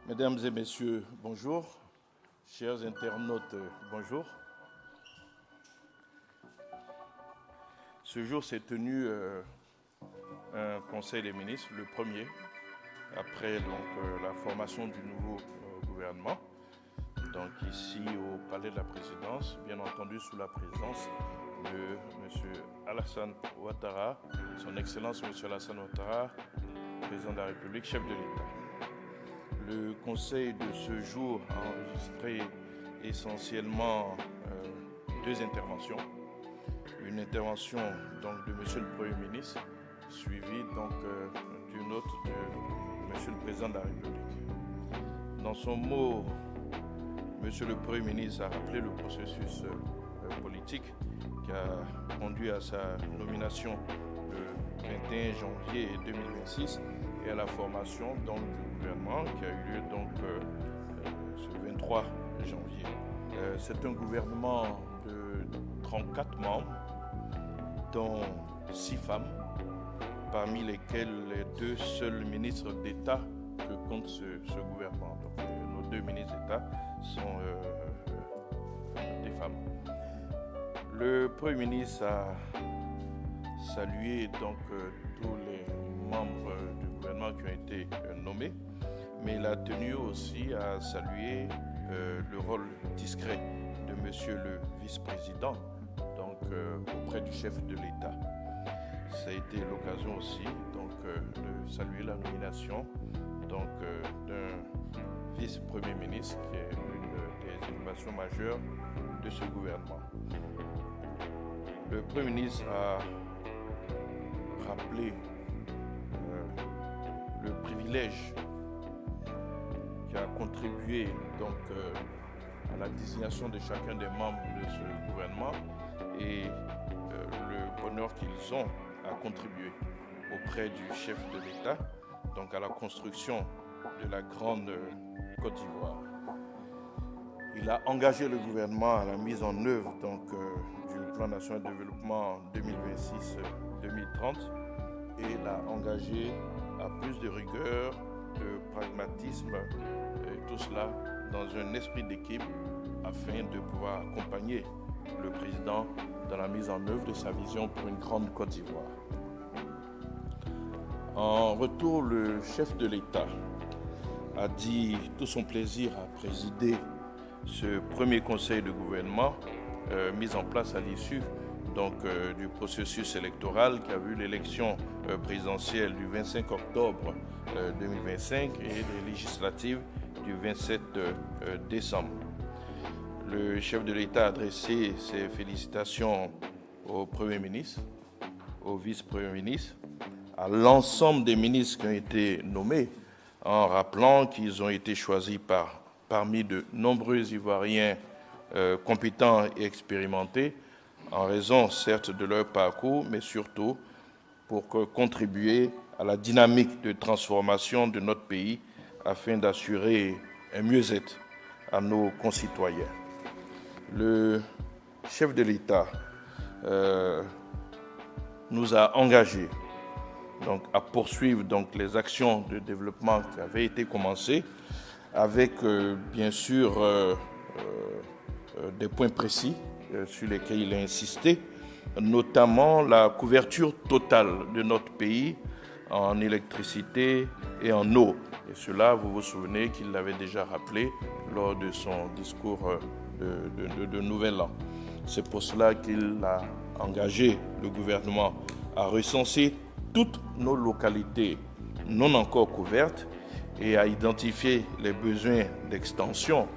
Mesdames et messieurs, bonjour. Chers internautes, bonjour. Ce jour s'est tenu un conseil des ministres, le premier, après la formation du nouveau gouvernement. Donc ici au Palais de la Présidence, bien entendu sous la présence de M. Alassane Ouattara, son Excellence M. Alassane Ouattara, président de la République, chef de l'État. Le conseil de ce jour a enregistré essentiellement deux interventions. Une intervention donc, de M. le Premier ministre, suivie d'une autre de M. le Président de la République. Dans son mot, M. le Premier ministre a rappelé le processus politique qui a conduit à sa nomination le 21 janvier 2026 et à la formation donc, du gouvernement qui a eu lieu ce 23 janvier. C'est un gouvernement de 34 membres, dont 6 femmes, parmi lesquelles les 2 seuls ministres d'État que compte ce gouvernement. Donc, nos 2 ministres d'État sont des femmes. Le Premier ministre a salué tous les membres du gouvernement qui ont été nommés, mais il a tenu aussi à saluer le rôle discret de monsieur le vice-président auprès du chef de l'État. Ça a été l'occasion aussi de saluer la nomination d'un vice-premier ministre qui est une des innovations majeures de ce gouvernement. Le Premier ministre a rappelé le privilège qui a contribué à la désignation de chacun des membres de ce gouvernement et le bonheur qu'ils ont à contribuer auprès du chef de l'État, donc à la construction de la grande Côte d'Ivoire. Il a engagé le gouvernement à la mise en œuvre du plan national de développement 2026-2030 et l'a engagé à plus de rigueur, de pragmatisme, et tout cela dans un esprit d'équipe afin de pouvoir accompagner le président dans la mise en œuvre de sa vision pour une grande Côte d'Ivoire. En retour, le chef de l'État a dit tout son plaisir à présider ce premier conseil de gouvernement mis en place à l'issue du processus électoral qui a vu l'élection présidentielle du 25 octobre 2025 et les législatives du 27 décembre. Le chef de l'État a adressé ses félicitations au Premier ministre, au vice-premier ministre, à l'ensemble des ministres qui ont été nommés, en rappelant qu'ils ont été choisis parmi de nombreux Ivoiriens compétents et expérimentés, en raison certes de leur parcours, mais surtout pour contribuer à la dynamique de transformation de notre pays afin d'assurer un mieux-être à nos concitoyens. Le chef de l'État nous a engagés à poursuivre les actions de développement qui avaient été commencées avec bien sûr des points précis sur lesquels il a insisté, notamment la couverture totale de notre pays en électricité et en eau. Et cela, vous vous souvenez qu'il l'avait déjà rappelé lors de son discours de Nouvel An. C'est pour cela qu'il a engagé le gouvernement à recenser toutes nos localités non encore couvertes et à identifier les besoins d'extension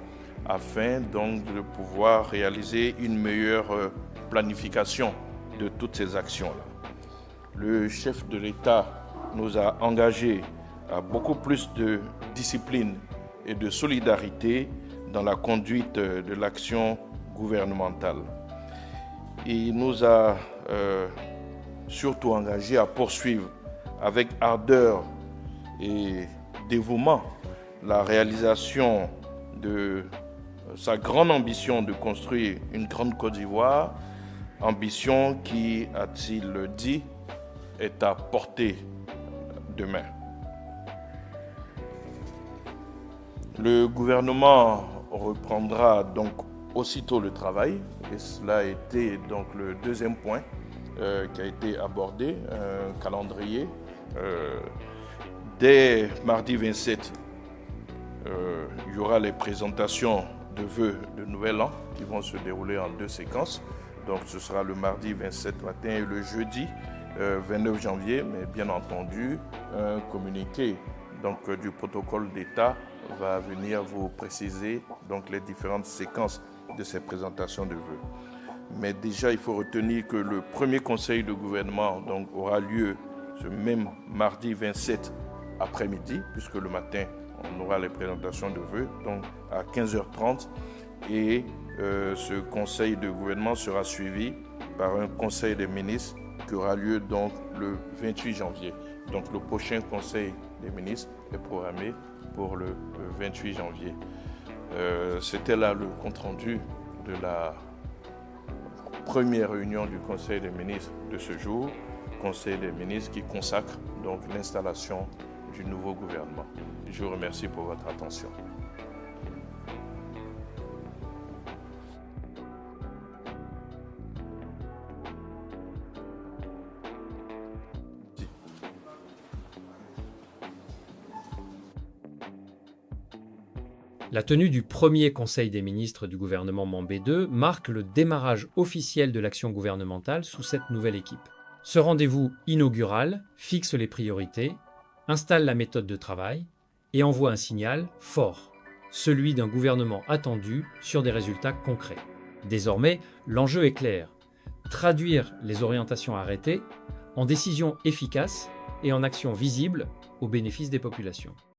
afin de pouvoir réaliser une meilleure planification de toutes ces actions-là. Le chef de l'État nous a engagés à beaucoup plus de discipline et de solidarité dans la conduite de l'action gouvernementale. Il nous a surtout engagés à poursuivre avec ardeur et dévouement la réalisation de sa grande ambition de construire une grande Côte d'Ivoire, ambition qui, a-t-il dit, est à portée de main. Le gouvernement reprendra donc aussitôt le travail, et cela a été donc le deuxième point qui a été abordé, un calendrier. Dès mardi 27, il y aura les présentations de vœux de Nouvel An qui vont se dérouler en 2 séquences. Donc ce sera le mardi 27 matin et le jeudi 29 janvier, mais bien entendu, un communiqué donc, du protocole d'État va venir vous préciser donc, les différentes séquences de ces présentations de vœux. Mais déjà, il faut retenir que le premier conseil de gouvernement donc, aura lieu ce même mardi 27 après-midi, puisque le matin, on aura les présentations de vœux, donc à 15h30. Et ce conseil de gouvernement sera suivi par un conseil des ministres qui aura lieu donc le 28 janvier. Donc le prochain conseil des ministres est programmé pour le 28 janvier. C'était là le compte-rendu de la première réunion du Conseil des ministres de ce jour, Conseil des ministres qui consacre donc l'installation du nouveau gouvernement. Je vous remercie pour votre attention. La tenue du premier Conseil des ministres du gouvernement Mambé II marque le démarrage officiel de l'action gouvernementale sous cette nouvelle équipe. Ce rendez-vous inaugural fixe les priorités, installe la méthode de travail et envoie un signal fort, celui d'un gouvernement attendu sur des résultats concrets. Désormais, l'enjeu est clair, traduire les orientations arrêtées en décisions efficaces et en actions visibles au bénéfice des populations.